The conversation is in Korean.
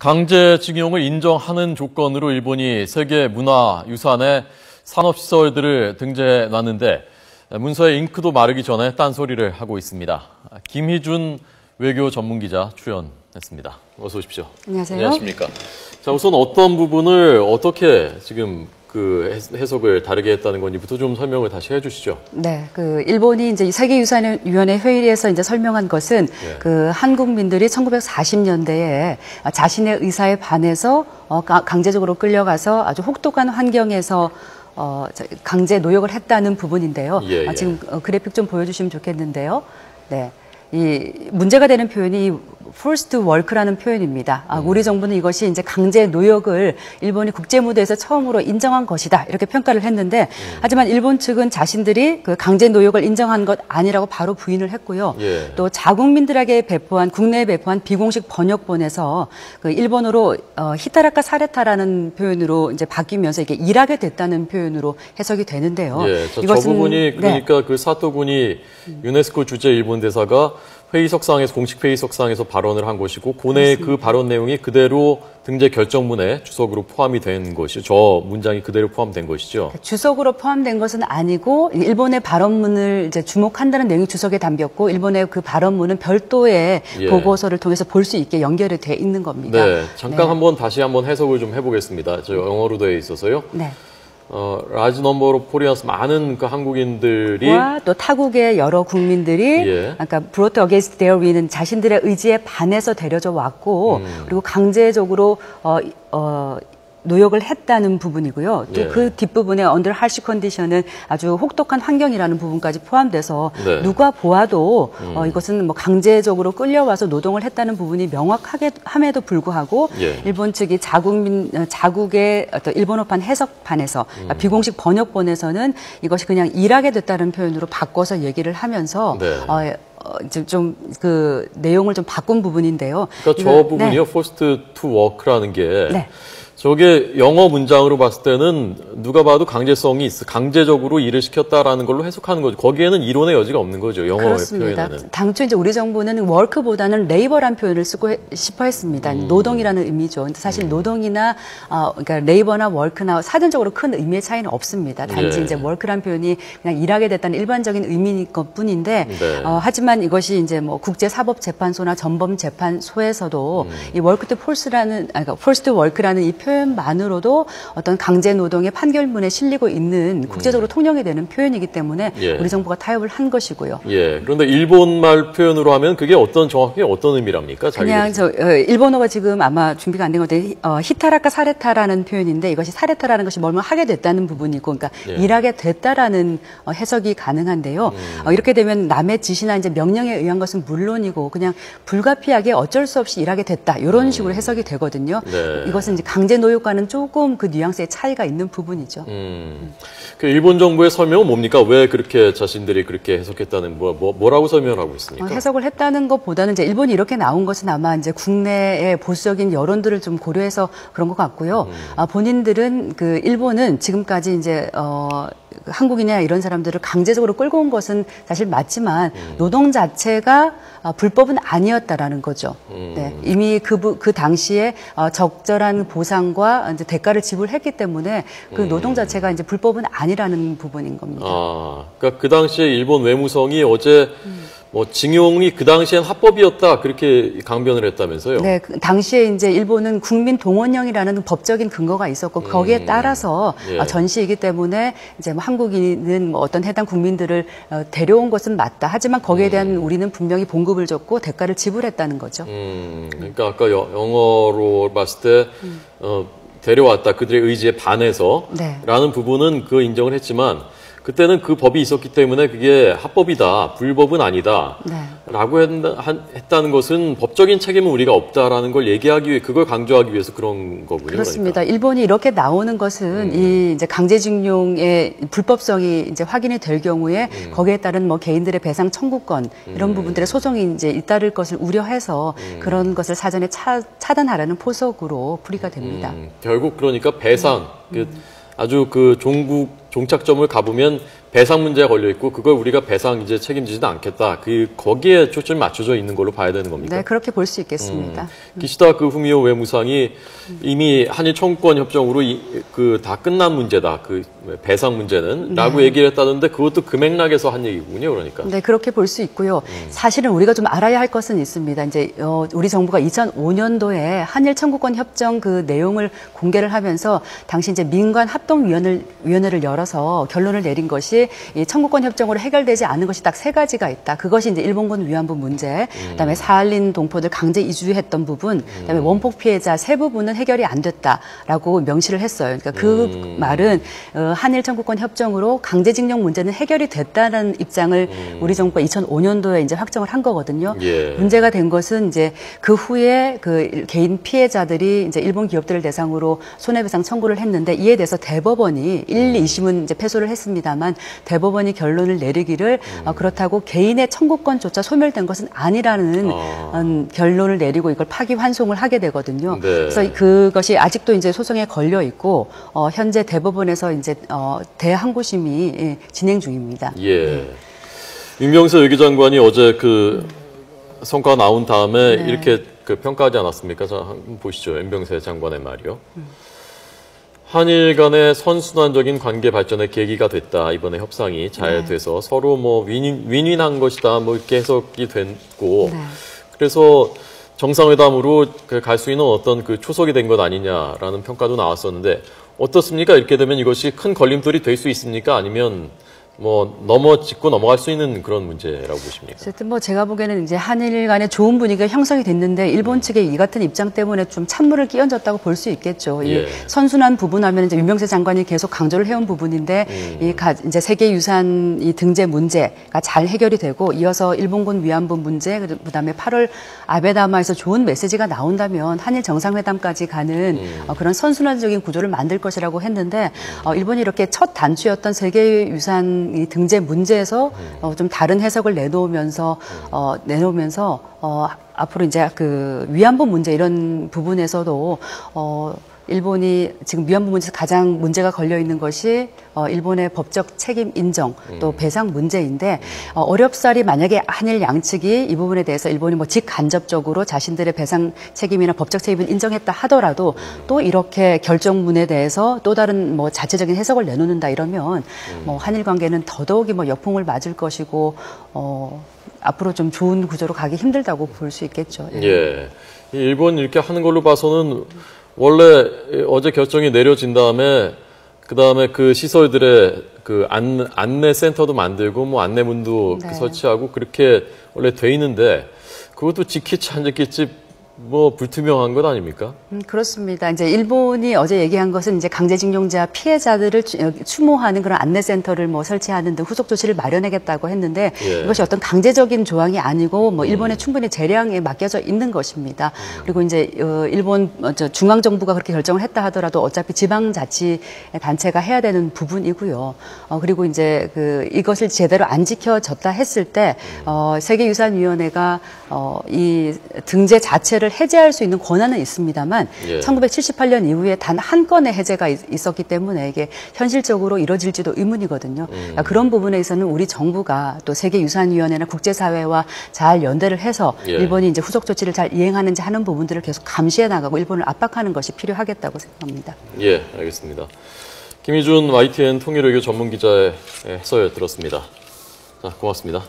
강제징용을 인정하는 조건으로 일본이 세계 문화유산의 산업시설들을 등재해 놨는데 문서에 잉크도 마르기 전에 딴소리를 하고 있습니다. 김희준 외교 전문기자 출연했습니다. 어서 오십시오. 안녕하세요. 안녕하십니까. 자, 우선 어떤 부분을 어떻게 지금 그 해석을 다르게 했다는 건지부터 좀 설명을 다시 해주시죠. 네, 일본이 이제 세계유산위원회 회의에서 이제 설명한 것은 한국민들이 1940년대에 자신의 의사에 반해서 강제적으로 끌려가서 아주 혹독한 환경에서 강제 노역을 했다는 부분인데요. 지금 그래픽 좀 보여주시면 좋겠는데요. 네. 이 문제가 되는 표현이 forced work라는 표현입니다. 우리 정부는 이것이 이제 강제 노역을 일본이 국제 무대에서 처음으로 인정한 것이다 이렇게 평가를 했는데 하지만 일본 측은 자신들이 그 강제 노역을 인정한 것 아니라고 바로 부인을 했고요. 또 자국민들에게 국내에 배포한 비공식 번역본에서 그 일본어로 히타라카 사레타라는 표현으로 이제 바뀌면서 이게 일하게 됐다는 표현으로 해석이 되는데요. 저 부분이 그러니까 그 사토 군이 유네스코 주재 일본 대사가 회의석상에서 공식 회의석상에서 발언을 한 것이고 고뇌의 그 발언 내용이 그대로 등재 결정문에 주석으로 포함이 된 것이죠. 저 문장이 그대로 포함된 것이죠. 주석으로 포함된 것은 아니고 일본의 발언문을 이제 주목한다는 내용이 주석에 담겼고 일본의 그 발언문은 별도의 보고서를 통해서 볼 수 있게 연결이 돼 있는 겁니다. 네, 잠깐 다시 한번 해석을 좀 해보겠습니다. 저 영어로 되어 있어서요. 네. 라지 넘버로 코리안스 많은 그 한국인들이 또 타국의 여러 국민들이 아까 brought against their will은 자신들의 의지에 반해서 데려져 왔고 그리고 강제적으로 노역을 했다는 부분이고요. 또 그 뒷부분에 under harsh condition은 아주 혹독한 환경이라는 부분까지 포함돼서 누가 보아도 이것은 뭐 강제적으로 끌려와서 노동을 했다는 부분이 명확하게 함에도 불구하고 일본 측이 자국의 어떤 일본어판 해석판에서 비공식 번역본에서는 이것이 그냥 일하게 됐다는 표현으로 바꿔서 얘기를 하면서 좀 그 내용을 좀 바꾼 부분인데요. 그러니까 저 부분이요, forced to work라는 게 저게 영어 문장으로 봤을 때는 누가 봐도 강제성이 강제적으로 일을 시켰다라는 걸로 해석하는 거죠. 거기에는 이론의 여지가 없는 거죠. 영어 표현에는. 당초 이제 우리 정부는 work보다는 labor란 표현을 쓰고 싶어 했습니다. 노동이라는 의미죠. 근데 사실 노동이나 그러니까 labor나 work나 사전적으로 큰 의미의 차이는 없습니다. 단지 이제 work란 표현이 그냥 일하게 됐다는 일반적인 의미인 것뿐인데 하지만 이것이 이제 뭐 국제사법재판소나 전범재판소에서도 이 work to force라는 forced to work라는 이 표현만으로도 어떤 강제 노동의 판결문에 실리고 있는 국제적으로 통용이 되는 표현이기 때문에 우리 정부가 타협을 한 것이고요. 그런데 일본말 표현으로 하면 그게 정확히 어떤 의미랍니까? 그냥 일본어가 지금 아마 준비가 안 된 건데 히타라카 사레타라는 표현인데 이것이 사레타라는 것이 뭘 하게 됐다는 부분이고, 그러니까 일하게 됐다라는 해석이 가능한데요. 이렇게 되면 남의 지시나 이제 명령에 의한 것은 물론이고 그냥 불가피하게 어쩔 수 없이 일하게 됐다 이런 식으로 해석이 되거든요. 이것은 이제 강제 노역과는 조금 그 뉘앙스의 차이가 있는 부분이죠. 그 일본 정부의 설명은 뭡니까? 왜 그렇게 자신들이 그렇게 해석했다는 뭐라고 설명을 하고 있습니까? 해석을 했다는 것보다는 이제 일본이 이렇게 나온 것은 아마 이제 국내의 보수적인 여론들을 좀 고려해서 그런 것 같고요. 본인들은 그 일본은 지금까지 이제 한국인이나 이런 사람들을 강제적으로 끌고 온 것은 사실 맞지만 노동 자체가 불법은 아니었다라는 거죠. 이미 그 당시에 적절한 보상과 이제 대가를 지불했기 때문에 그 노동 자체가 이제 불법은 아니라는 부분인 겁니다. 그러니까 그 당시에 일본 외무성이 어제 징용이 그 당시엔 합법이었다 그렇게 강변을 했다면서요? 네, 그 당시에 이제 일본은 국민 동원령이라는 법적인 근거가 있었고 거기에 따라서 전시이기 때문에 이제 한국인은 어떤 해당 국민들을 데려온 것은 맞다. 하지만 거기에 대한 우리는 분명히 봉급을 줬고 대가를 지불했다는 거죠. 그러니까 아까 영어로 봤을 때 데려왔다 그들의 의지에 반해서라는 부분은 그 인정을 했지만. 그때는 그 법이 있었기 때문에 그게 합법이다, 불법은 아니다 라고 했다는 것은 법적인 책임은 우리가 없다라는 걸 얘기하기 위해, 그걸 강조하기 위해서 그런 거군요. 그렇습니다. 그러니까. 일본이 이렇게 나오는 것은 이 이제 강제징용의 불법성이 이제 확인이 될 경우에 거기에 따른 뭐 개인들의 배상 청구권 이런 부분들의 소송이 이제 잇따를 것을 우려해서 그런 것을 사전에 차단하라는 포석으로 풀이가 됩니다. 결국 그러니까 배상, 아주 그 종착점을 가보면 배상 문제가 걸려 있고 그걸 우리가 배상 이제 책임지지도 않겠다. 거기에 초점이 맞춰져 있는 걸로 봐야 되는 겁니까? 네, 그렇게 볼 수 있겠습니다. 기시다 후미오 외무상이 이미 한일 청구권 협정으로 다 끝난 문제다. 배상 문제는 라고 얘기를 했다는데 그것도 그 맥락에서 한 얘기군요, 그러니까. 네, 그렇게 볼 수 있고요. 사실은 우리가 좀 알아야 할 것은 있습니다. 이제 우리 정부가 2005년도에 한일 청구권 협정 그 내용을 공개를 하면서 당시 이제 민관 합동위원회를 열어서 결론을 내린 것이 이 청구권 협정으로 해결되지 않은 것이 딱 3가지가 있다. 그것이 이제 일본군 위안부 문제, 그다음에 사할린 동포들 강제 이주했던 부분, 그다음에 원폭 피해자 3부분은 해결이 안 됐다라고 명시를 했어요. 그러니까 그 말은 한일 청구권 협정으로 강제징용 문제는 해결이 됐다는 입장을 우리 정부가 2005년도에 이제 확정을 한 거거든요. 예. 문제가 된 것은 이제 그 후에 그 개인 피해자들이 이제 일본 기업들을 대상으로 손해배상 청구를 했는데 이에 대해서 대법원이 1, 2심은 이제 패소를 했습니다만 대법원이 결론을 내리기를 그렇다고 개인의 청구권조차 소멸된 것은 아니라는 결론을 내리고 이걸 파기환송을 하게 되거든요. 네. 그래서 그것이 아직도 이제 소송에 걸려 있고 현재 대법원에서 이제 대항고심이 진행 중입니다. 예. 윤병세 외교장관이 어제 그 성과 나온 다음에 네. 이렇게 평가하지 않았습니까? 자, 한번 보시죠. 윤병세 장관의 말이요. 한일 간의 선순환적인 관계 발전의 계기가 됐다. 이번에 협상이 잘 돼서 서로 뭐 윈윈한 것이다. 뭐 이렇게 해석이 됐고 그래서 정상회담으로 갈 수 있는 어떤 초석이 된 것 아니냐라는 평가도 나왔었는데 어떻습니까? 이렇게 되면 이것이 큰 걸림돌이 될 수 있습니까? 아니면 뭐 짚고 넘어갈 수 있는 그런 문제라고 보십니까? 어쨌든 뭐 제가 보기에는 이제 한일 간의 좋은 분위기가 형성이 됐는데 일본 측의 이 같은 입장 때문에 좀 찬물을 끼얹었다고 볼 수 있겠죠. 예. 이 선순환 부분하면 이제 윤병세 장관이 계속 강조를 해온 부분인데 이제 세계유산 이 등재 문제가 잘 해결이 되고 이어서 일본군 위안부 문제 그다음에 8월 아베다마에서 좋은 메시지가 나온다면 한일 정상회담까지 가는 그런 선순환적인 구조를 만들 것이라고 했는데 일본이 이렇게 첫 단추였던 세계유산 이 등재 문제에서 좀 다른 해석을 내놓으면서 앞으로 이제 그 위안부 문제 이런 부분에서도 일본이 지금 위안부 문제에서 가장 문제가 걸려 있는 것이 일본의 법적 책임 인정 또 배상 문제인데 어렵사리 만약에 한일 양측이 이 부분에 대해서 일본이 뭐 직간접적으로 자신들의 배상 책임이나 법적 책임을 인정했다 하더라도 또 이렇게 결정문에 대해서 또 다른 뭐 자체적인 해석을 내놓는다 이러면 뭐 한일 관계는 더더욱이 뭐 역풍을 맞을 것이고 앞으로 좀 좋은 구조로 가기 힘들다고 볼 수 있겠죠. 예. 일본 이렇게 하는 걸로 봐서는 원래 어제 결정이 내려진 다음에 그다음에 그 시설들의 그 안내 센터도 만들고 뭐 안내문도 설치하고 그렇게 원래 돼 있는데 그것도 지킬지 안 지킬지 뭐 불투명한 것 아닙니까? 그렇습니다. 이제 일본이 어제 얘기한 것은 이제 강제징용자 피해자들을 추모하는 그런 안내센터를 뭐 설치하는 등 후속 조치를 마련하겠다고 했는데 이것이 어떤 강제적인 조항이 아니고 뭐 일본에 충분히 재량에 맡겨져 있는 것입니다. 그리고 이제 일본 중앙 정부가 그렇게 결정을 했다 하더라도 어차피 지방자치 단체가 해야 되는 부분이고요. 그리고 이제 이것을 제대로 안 지켜졌다 했을 때 세계유산위원회가 이 등재 자체를 해제할 수 있는 권한은 있습니다만 1978년 이후에 단 한 건의 해제가 있었기 때문에 이게 현실적으로 이뤄질지도 의문이거든요. 그러니까 그런 부분에 있어서는 우리 정부가 또 세계유산위원회나 국제사회와 잘 연대를 해서 일본이 이제 후속 조치를 잘 이행하는지 하는 부분들을 계속 감시해 나가고 일본을 압박하는 것이 필요하겠다고 생각합니다. 예, 알겠습니다. 김희준 YTN 통일외교 전문기자의 해설 들었습니다. 자, 고맙습니다.